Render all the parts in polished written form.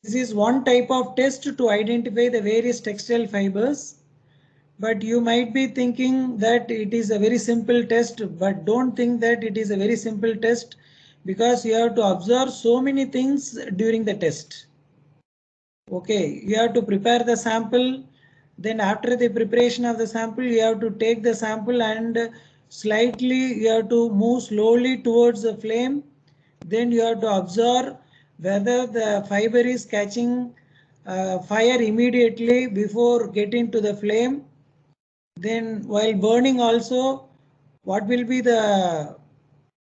This is one type of test to identify the various textile fibers. But you might be thinking that it is a very simple test, but don't think that it is a very simple test, because you have to observe so many things during the test. Okay, you have to prepare the sample. Then after the preparation of the sample, you have to take the sample and slightly you have to move slowly towards the flame. Then you have to observe whether the fiber is catching fire immediately before getting to the flame. Then while burning also, what will be the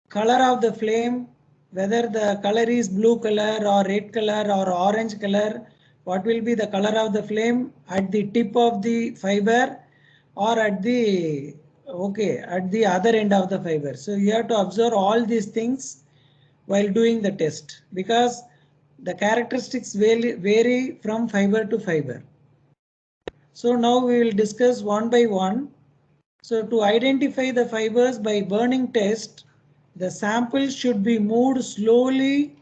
color of the flame, whether the color is blue color or red color or orange color, what will be the color of the flame at the tip of the fiber or at the other end of the fiber. So you have to observe all these things while doing the test, because the characteristics vary from fiber to fiber. So now we will discuss one by one. So to identify the fibers by burning test, the sample should be moved slowly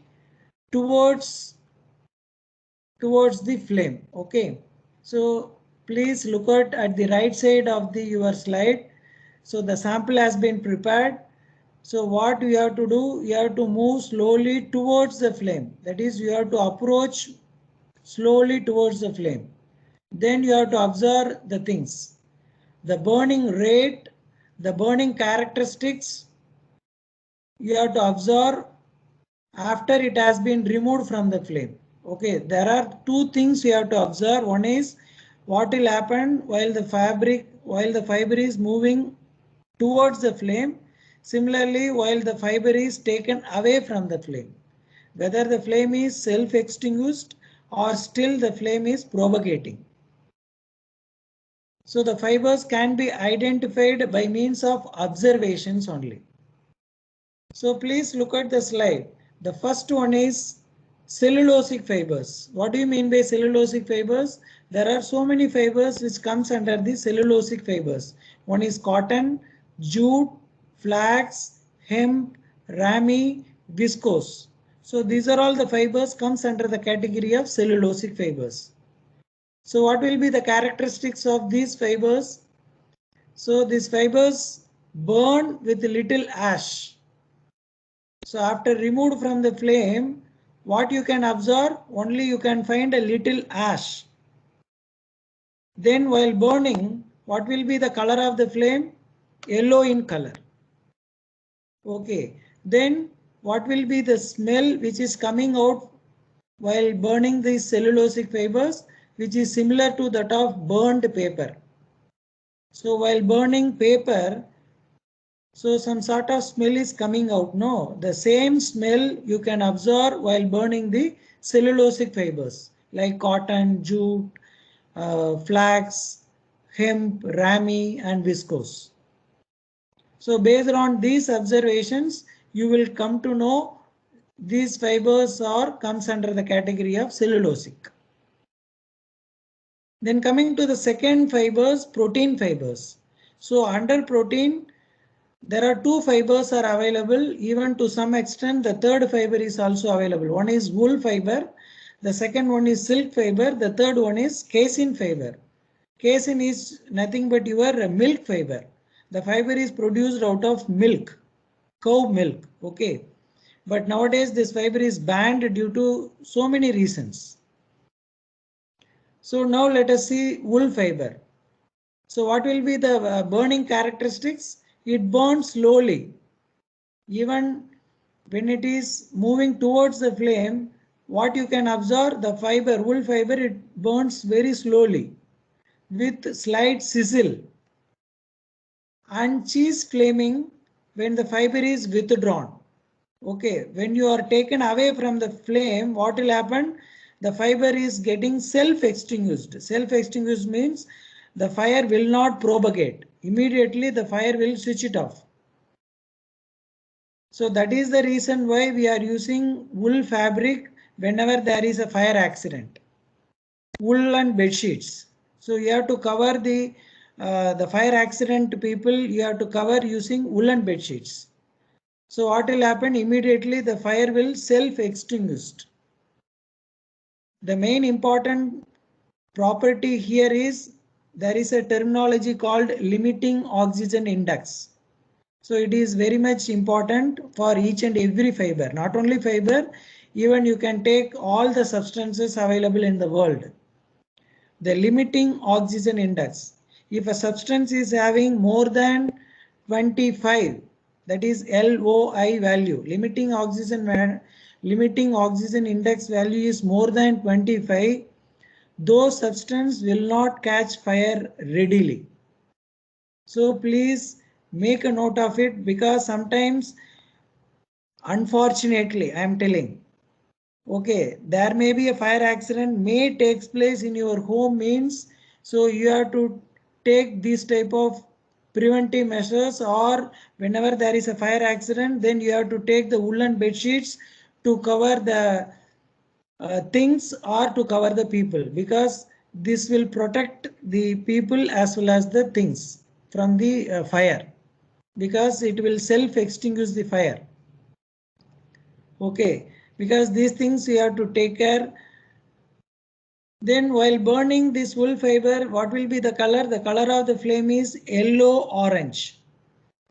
towards the flame. Okay. So please look at the right side of your slide. So the sample has been prepared. So what you have to do, you have to move slowly towards the flame. That is, you have to approach slowly towards the flame. Then you have to observe the things. The burning rate, the burning characteristics, you have to observe after it has been removed from the flame. Okay, there are two things you have to observe. One is what will happen while the fiber is moving towards the flame. Similarly, while the fiber is taken away from the flame, whether the flame is self-extinguished or still the flame is propagating. So the fibers can be identified by means of observations only. So please look at the slide. The first one is cellulosic fibers. What do you mean by cellulosic fibers? There are so many fibers which comes under the cellulosic fibers. One is cotton, jute, flax, hemp, rami, viscose. So these are all the fibers comes under the category of cellulosic fibers. So what will be the characteristics of these fibers? So these fibers burn with little ash. So after removed from the flame, what you can observe? Only you can find a little ash. Then while burning, what will be the color of the flame? Yellow in color. Okay. Then what will be the smell which is coming out while burning these cellulosic fibers, which is similar to that of burned paper. So while burning paper, so some sort of smell is coming out. No, the same smell you can observe while burning the cellulosic fibers like cotton, jute, flax, hemp, rami and viscose. So based on these observations, you will come to know these fibers comes under the category of cellulosic. Then coming to the second fibers, protein fibers. So under protein, there are two fibers are available. Even to some extent, the third fiber is also available. One is wool fiber. The second one is silk fiber. The third one is casein fiber. Casein is nothing but your milk fiber. The fiber is produced out of milk, cow milk. Okay. But nowadays this fiber is banned due to so many reasons. So now let us see wool fiber. So what will be the burning characteristics? It burns slowly. Even when it is moving towards the flame, what you can observe, the fiber, wool fiber, it burns very slowly with slight sizzle and cheese flaming when the fiber is withdrawn. Okay, when you are taken away from the flame, what will happen? The fiber is getting self-extinguished. Self-extinguished means the fire will not propagate. Immediately the fire will switch it off. So that is the reason why we are using wool fabric whenever there is a fire accident. Wool and bed sheets. So you have to cover the fire accident people, you have to cover using woolen bed sheets. So what will happen? Immediately the fire will self-extinguish. The main important property here is there is a terminology called limiting oxygen index. So it is very much important for each and every fiber, not only fiber, even you can take all the substances available in the world. The limiting oxygen index. If a substance is having more than 25, that is LOI value, limiting oxygen index value is more than 25, those substances will not catch fire readily. So please make a note of it, because sometimes, unfortunately, I am telling, okay, there may be a fire accident may takes place in your home means, so you have to take this type of preventive measures, or whenever there is a fire accident, then you have to take the woolen bed sheets to cover the things or to cover the people, because this will protect the people as well as the things from the fire, because it will self extinguish the fire. Okay, because these things you have to take care. Then while burning this wool fiber, what will be the color? The color of the flame is yellow orange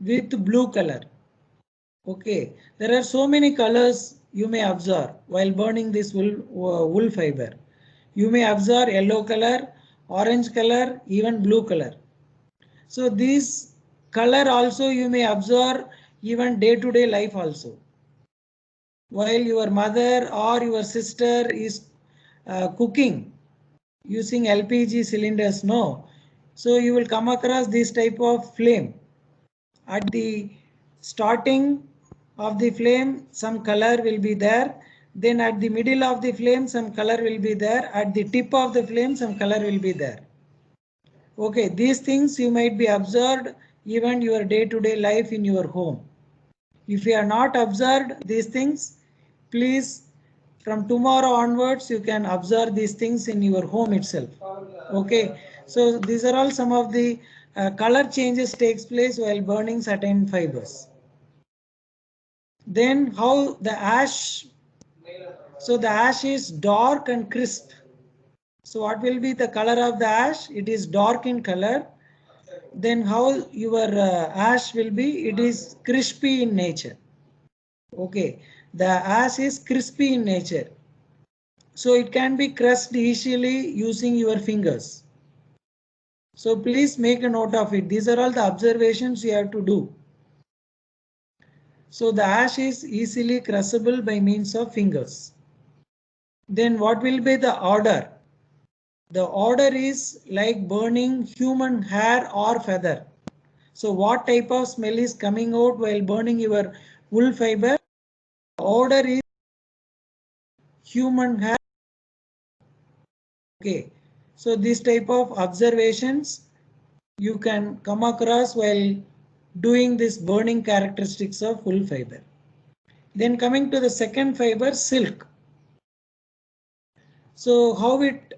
with blue color. Okay, there are so many colors you may observe while burning this wool fiber. You may observe yellow color, orange color, even blue color. So this color also you may observe even day-to-day life also. While your mother or your sister is cooking using LPG cylinders, no. So you will come across this type of flame. At the starting of the flame, some color will be there. Then at the middle of the flame, some color will be there. At the tip of the flame, some color will be there. Okay, these things you might be observed even your day-to-day life in your home. If you are not observed these things, please from tomorrow onwards you can observe these things in your home itself. Okay, so these are all some of the color changes takes place while burning certain fibers. Then how the ash, so the ash is dark and crisp. So what will be the color of the ash? It is dark in color. Then how your ash will be? It is crispy in nature. Okay, the ash is crispy in nature. So it can be crushed easily using your fingers. So please make a note of it. These are all the observations you have to do. So the ash is easily crushable by means of fingers. Then what will be the odor? The odor is like burning human hair or feather. So what type of smell is coming out while burning your wool fiber? Odor is human hair. Okay, so this type of observations you can come across while doing this burning characteristics of wool fiber. Then coming to the second fiber, silk. So how it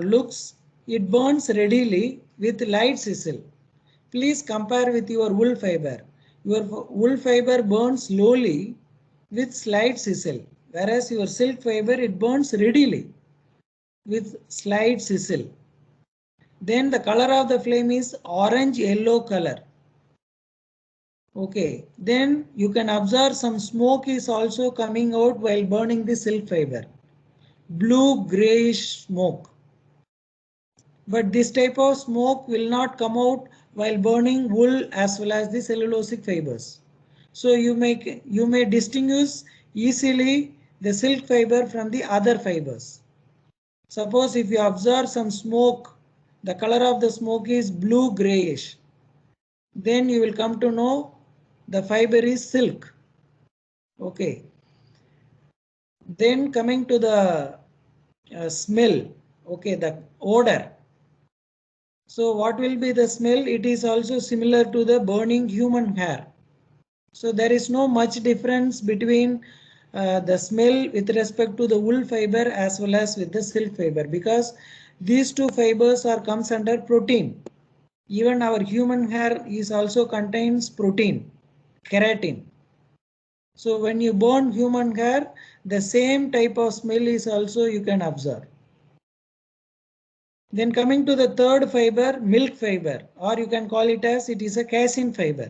looks, it burns readily with light sizzle. Please compare with your wool fiber. Your wool fiber burns slowly with slight sizzle, whereas your silk fiber, it burns readily with slight sizzle. Then the color of the flame is orange yellow color. Okay, then you can observe some smoke is also coming out while burning the silk fiber. Blue grayish smoke. But this type of smoke will not come out while burning wool as well as the cellulosic fibers. So you may distinguish easily the silk fiber from the other fibers. Suppose if you observe some smoke, the color of the smoke is blue grayish, then you will come to know the fiber is silk. Okay. Then coming to the smell, okay, the odor. So what will be the smell? It is also similar to the burning human hair. So there is no much difference between the smell with respect to the wool fiber as well as with the silk fiber, because these two fibers are comes under protein. Even our human hair is also contains protein, keratin. So when you burn human hair, the same type of smell is also you can observe. Then coming to the third fiber, milk fiber, or you can call it as it is a casein fiber.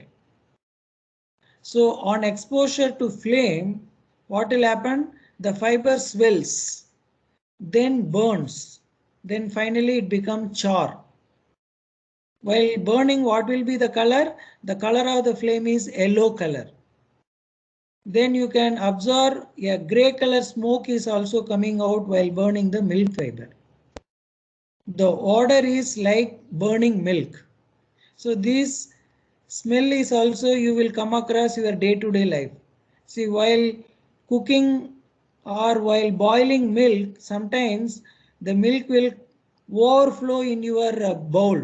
So on exposure to flame, what will happen? The fiber swells, then burns, then finally it becomes char. While burning, what will be the color? The color of the flame is yellow color. Then you can observe a gray color smoke is also coming out while burning the milk fiber. The odor is like burning milk. So this smell is also you will come across your day-to-day life. See, while cooking or while boiling milk, sometimes the milk will overflow in your bowl.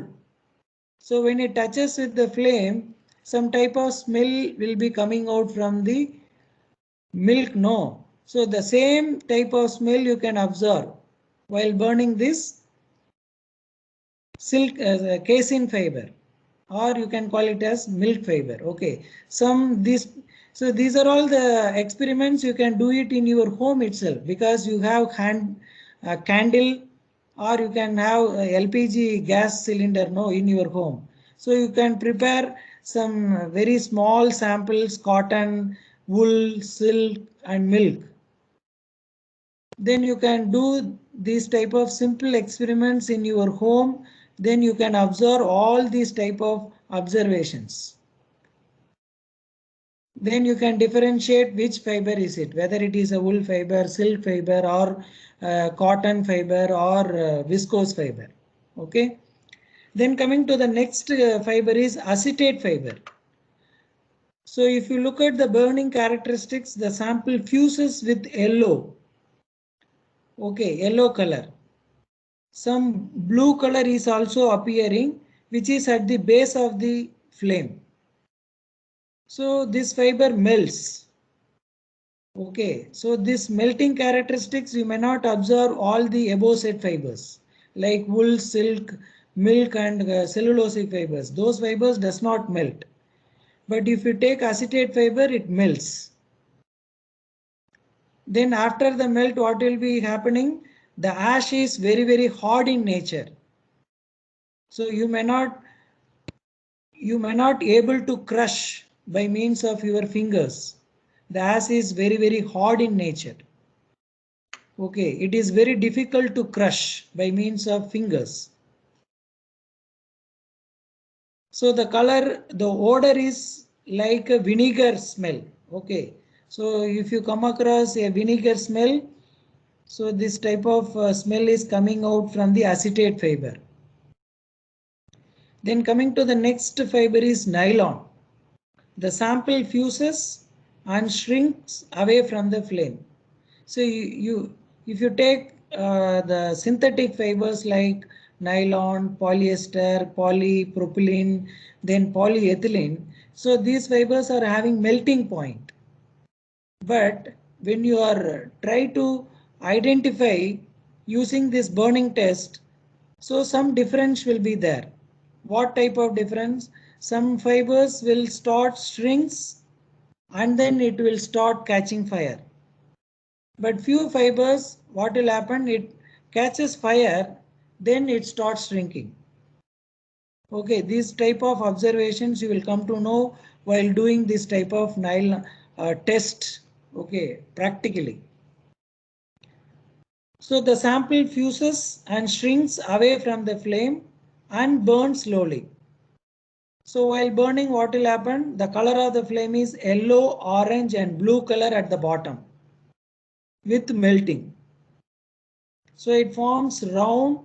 So when it touches with the flame, some type of smell will be coming out from the milk, no. So the same type of smell you can observe while burning this silk casein fiber, or you can call it as milk fiber. Okay, so these are all the experiments you can do it in your home itself, because you have candle, or you can have LPG gas cylinder no in your home. So you can prepare some very small samples, cotton, wool, silk and milk. Then you can do these type of simple experiments in your home. Then you can observe all these type of observations. Then you can differentiate which fiber is it, whether it is a wool fiber, silk fiber, or cotton fiber, or viscose fiber. Okay. Then coming to the next fiber is acetate fiber. So if you look at the burning characteristics, the sample fuses with yellow. Okay, yellow color. Some blue color is also appearing, which is at the base of the flame. So this fiber melts. Okay, so this melting characteristics you may not observe all the above said fibers like wool, silk, milk and cellulosic fibers. Those fibers does not melt. But if you take acetate fiber, it melts. Then after the melt, what will be happening? The ash is very hard in nature. So you may not able to crush by means of your fingers. The ash is very hard in nature. Okay, it is very difficult to crush by means of fingers. So the color, the odor is like a vinegar smell. Okay, so if you come across a vinegar smell, so this type of smell is coming out from the acetate fiber. Then coming to the next fiber is nylon. The sample fuses and shrinks away from the flame. So if you take the synthetic fibers like nylon, polyester, polypropylene, then polyethylene, so these fibers are having melting point. But when you are try to identify using this burning test, so some difference will be there. What type of difference? Some fibers will start shrinks and then it will start catching fire. But few fibers, what will happen? It catches fire, then it starts shrinking. Okay, these type of observations you will come to know while doing this type of nylon test. Okay, practically. So the sample fuses and shrinks away from the flame and burns slowly. So while burning, what will happen? The color of the flame is yellow, orange and blue color at the bottom with melting. So it forms round,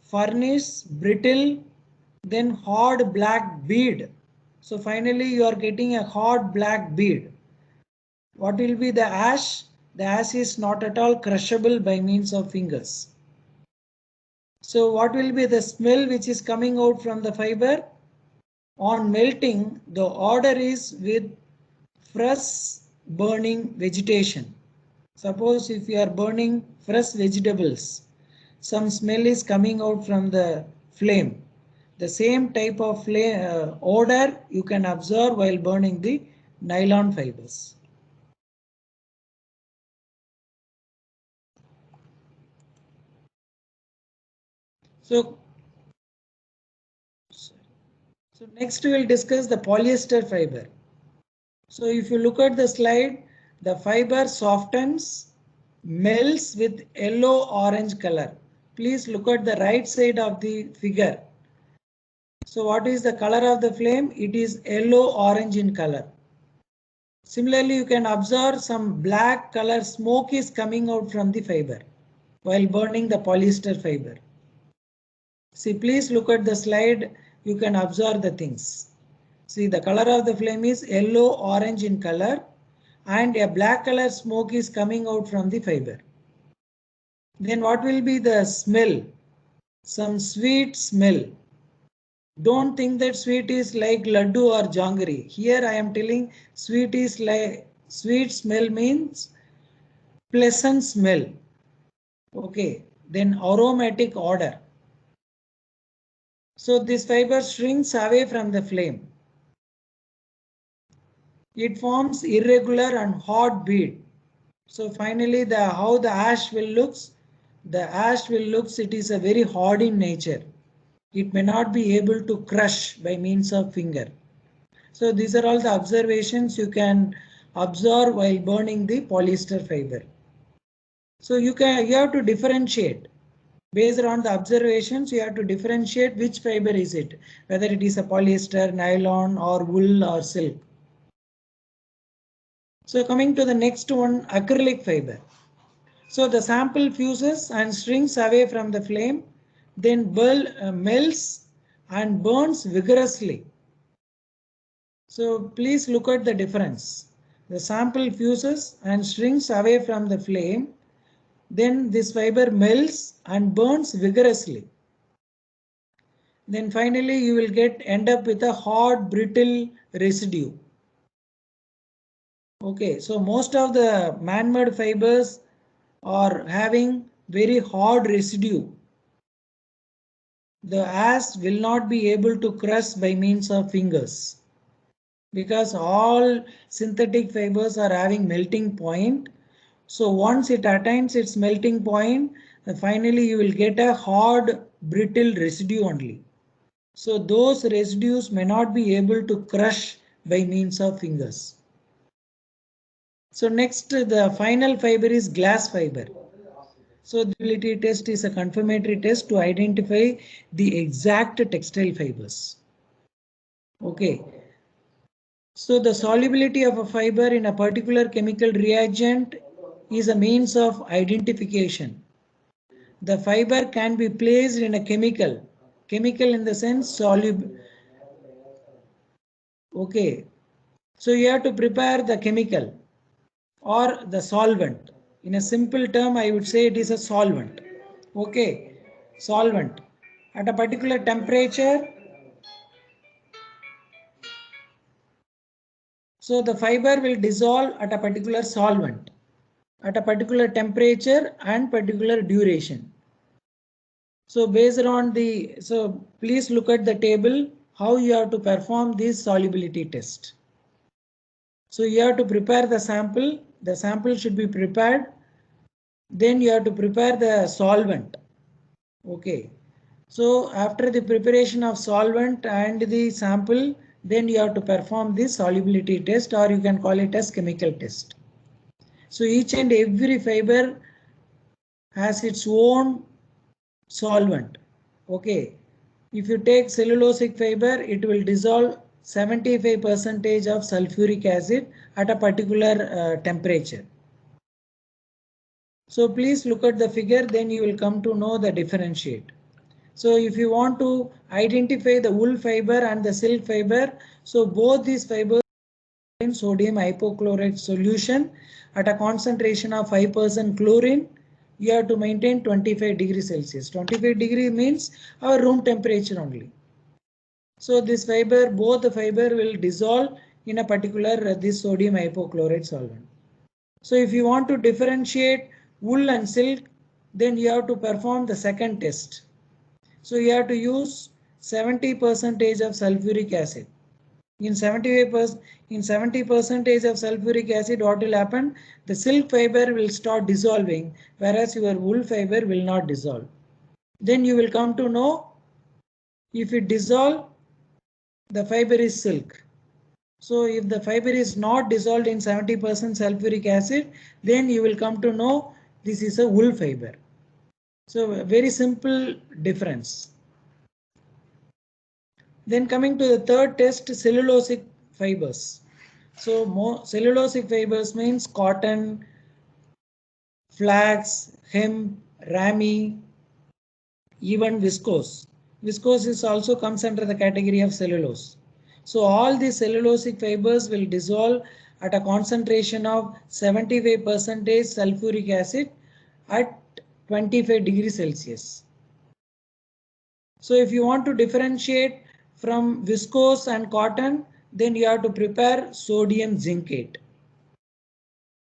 furnace, brittle, then hard black bead. So finally you are getting a hard black bead. What will be the ash? The ash is not at all crushable by means of fingers. So what will be the smell which is coming out from the fiber? On melting, the odor is with fresh burning vegetation. Suppose if you are burning fresh vegetables, some smell is coming out from the flame. The same type of odor you can observe while burning the nylon fibers. So next we will discuss the polyester fiber. So if you look at the slide, the fiber softens, melts with yellow orange color. Please look at the right side of the figure. So what is the color of the flame? It is yellow orange in color. Similarly, you can observe some black color smoke is coming out from the fiber while burning the polyester fiber. See, please look at the slide. You can observe the things. See, the color of the flame is yellow orange in color and a black color smoke is coming out from the fiber. Then what will be the smell? Some sweet smell. Don't think that sweet is like laddu or jangari. Here I am telling sweet is like sweet smell means pleasant smell. Okay, then aromatic odor. So this fiber shrinks away from the flame. It forms irregular and hot bead. So finally how the ash will looks, it is a very hard in nature. It may not be able to crush by means of finger. So these are all the observations you can observe while burning the polyester fiber. So you have to differentiate. Based on the observations, you have to differentiate which fiber is it, whether it is a polyester, nylon or wool or silk. So coming to the next one, acrylic fiber. So the sample fuses and shrinks away from the flame, then melts and burns vigorously. So please look at the difference. The sample fuses and shrinks away from the flame, then this fiber melts and burns vigorously. Then finally you will end up with a hard brittle residue. Okay, so most of the man-made fibers are having very hard residue. The ash will not be able to crush by means of fingers because all synthetic fibers are having melting point. So once it attains its melting point, finally you will get a hard brittle residue only. So those residues may not be able to crush by means of fingers. So next, the final fiber is glass fiber. So the solubility test is a confirmatory test to identify the exact textile fibers. Okay. So the solubility of a fiber in a particular chemical reagent is a means of identification. The fiber can be placed in a chemical in the sense soluble. Okay. So you have to prepare the chemical or the solvent. In a simple term, I would say it is a solvent. Okay, solvent. At a particular temperature, so the fiber will dissolve at a particular solvent, at a particular temperature and particular duration. So based on so please look at the table how you have to perform this solubility test. So you have to prepare the sample should be prepared. Then you have to prepare the solvent. Okay. So after the preparation of solvent and the sample, then you have to perform the solubility test, or you can call it as chemical test. So each and every fiber has its own solvent. Okay. If you take cellulosic fiber, it will dissolve 75% of sulfuric acid at a particular temperature. So please look at the figure, then you will come to know the differentiate. So if you want to identify the wool fiber and the silk fiber, so both these fibers in sodium hypochlorite solution at a concentration of 5% chlorine, you have to maintain 25 degrees Celsius. 25 degree means our room temperature only. So this fiber, both the fiber will dissolve in a particular this sodium hypochlorite solvent. So if you want to differentiate wool and silk, then you have to perform the second test. So you have to use 70% of sulfuric acid. In 70% of sulfuric acid, what will happen? The silk fiber will start dissolving, whereas your wool fiber will not dissolve. Then you will come to know if it dissolve, the fiber is silk. So if the fiber is not dissolved in 70% sulfuric acid, then you will come to know this is a wool fiber. So a very simple difference. Then coming to the third test, cellulosic fibers. So cellulosic fibers means cotton, flax, hemp, ramie, even viscose. Viscose is also comes under the category of cellulose. So all these cellulosic fibers will dissolve at a concentration of 75% sulfuric acid at 25 degrees Celsius. So if you want to differentiate from viscose and cotton, then you have to prepare sodium zincate.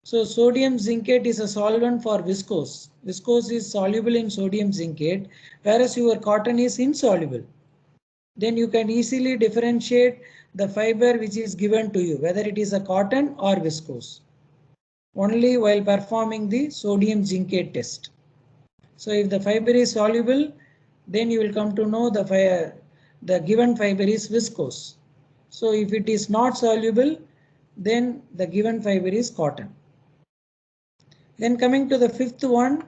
So sodium zincate is a solvent for viscose. Viscose is soluble in sodium zincate, whereas your cotton is insoluble. Then you can easily differentiate the fiber which is given to you, whether it is a cotton or viscose, only while performing the sodium zincate test. So if the fiber is soluble, then you will come to know the given fiber is viscose. So if it is not soluble, then the given fiber is cotton. Then coming to the fifth one,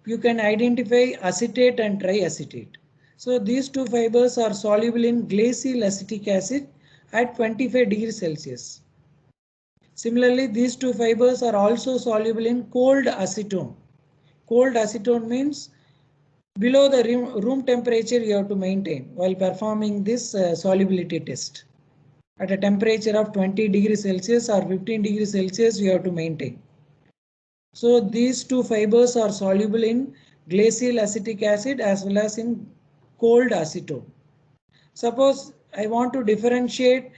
you can identify acetate and triacetate. So these two fibers are soluble in glacial acetic acid at 25 degrees Celsius. Similarly, these two fibers are also soluble in cold acetone. Cold acetone means below the room temperature you have to maintain while performing this solubility test. At a temperature of 20 degrees Celsius or 15 degrees Celsius you have to maintain. So these two fibers are soluble in glacial acetic acid as well as in cold acetone. Suppose I want to differentiate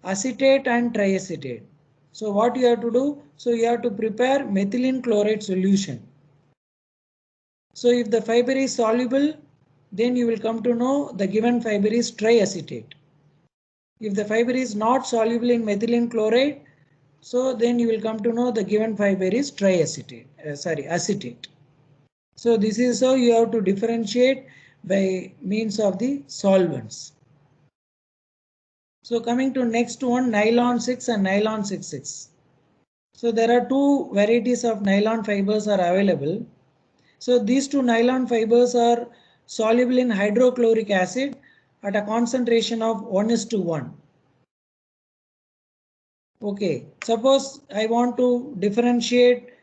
acetate and triacetate. So what you have to do? So you have to prepare methylene chloride solution. So if the fiber is soluble, then you will come to know the given fiber is triacetate. If the fiber is not soluble in methylene chloride, so then you will come to know the given fiber is acetate. So this is how you have to differentiate by means of the solvents. So coming to next one, nylon 6 and nylon 66. So there are two varieties of nylon fibers are available. So these two nylon fibers are soluble in hydrochloric acid at a concentration of 1:1. Okay, suppose I want to differentiate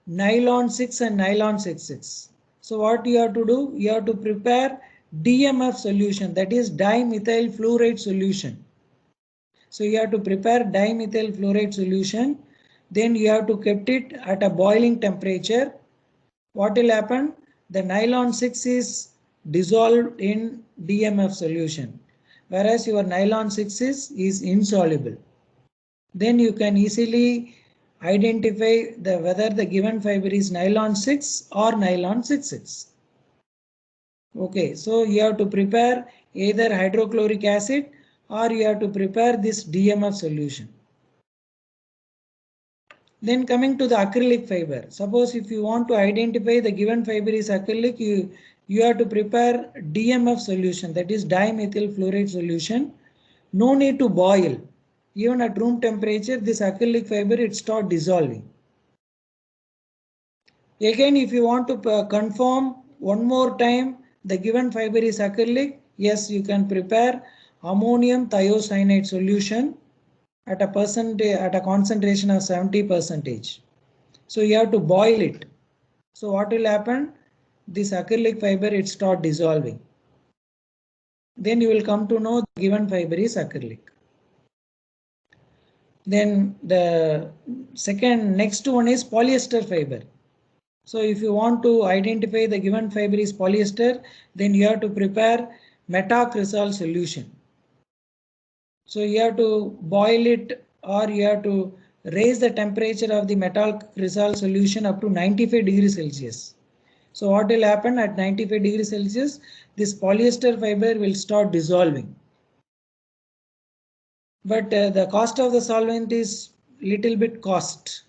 nylon 6 and nylon 66. So what you have to do? You have to prepare DMF solution, that is dimethyl fluoride solution. So you have to prepare dimethyl fluoride solution. Then you have to keep it at a boiling temperature. What will happen? The nylon 6 is dissolved in DMF solution, whereas your nylon 6 is insoluble. Then you can easily identify whether the given fiber is nylon 6 or nylon 66. Okay, so you have to prepare either hydrochloric acid or you have to prepare this DMF solution. Then coming to the acrylic fiber, suppose if you want to identify the given fiber is acrylic, you have to prepare DMF solution, that is dimethyl fluoride solution. No need to boil. Even at room temperature, this acrylic fiber it start dissolving. Again, if you want to confirm one more time the given fiber is acrylic, yes, you can prepare ammonium thiocyanate solution at a concentration of 70%. So you have to boil it. So what will happen? This acrylic fiber it start dissolving. Then you will come to know the given fiber is acrylic. Then the next one is polyester fiber. So if you want to identify the given fiber is polyester, then you have to prepare metacresol solution. So you have to boil it or you have to raise the temperature of the metacresol solution up to 95 degrees Celsius. So what will happen at 95 degrees Celsius? This polyester fiber will start dissolving. But the cost of the solvent is little bit cost.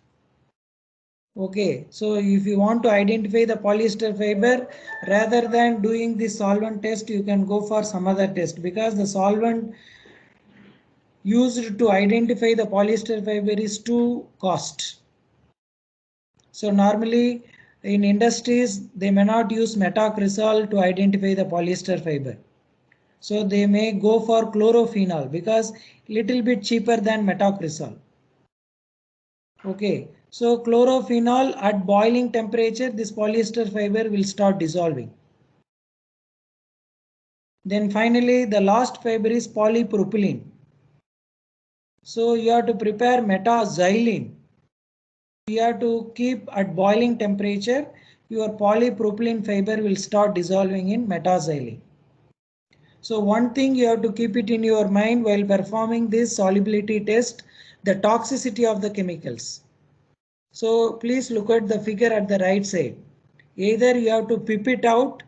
Okay, so if you want to identify the polyester fiber, rather than doing the solvent test, you can go for some other test, because the solvent used to identify the polyester fiber is too cost. So normally in industries, they may not use metacresol to identify the polyester fiber. So they may go for chlorophenol because little bit cheaper than metacresol. Okay, so chlorophenol at boiling temperature, this polyester fiber will start dissolving. Then finally, the last fiber is polypropylene. So you have to prepare metaxylene. You have to keep at boiling temperature, your polypropylene fiber will start dissolving in metaxylene. So one thing you have to keep it in your mind while performing this solubility test, the toxicity of the chemicals. So please look at the figure at the right side. Either you have to pip it out,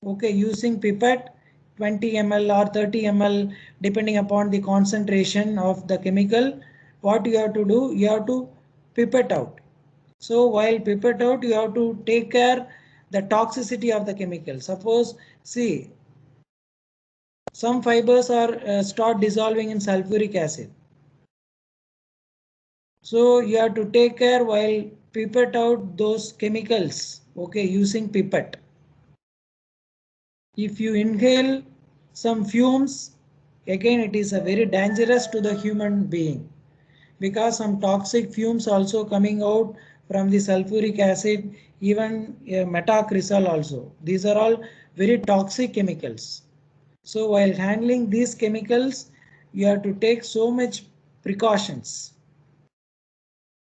okay, using pipette 20 ml or 30 ml depending upon the concentration of the chemical. What you have to do, you have to pipette out. So while pipette out, you have to take care the toxicity of the chemical. Suppose, see, some fibers are start dissolving in sulfuric acid. So you have to take care while pipette out those chemicals, okay, using pipette. If you inhale some fumes, again it is a very dangerous to the human being, because some toxic fumes also coming out from the sulfuric acid, even metacresol also. These are all very toxic chemicals. So while handling these chemicals, you have to take so much precautions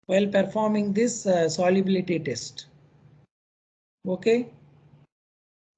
while performing this solubility test. Okay.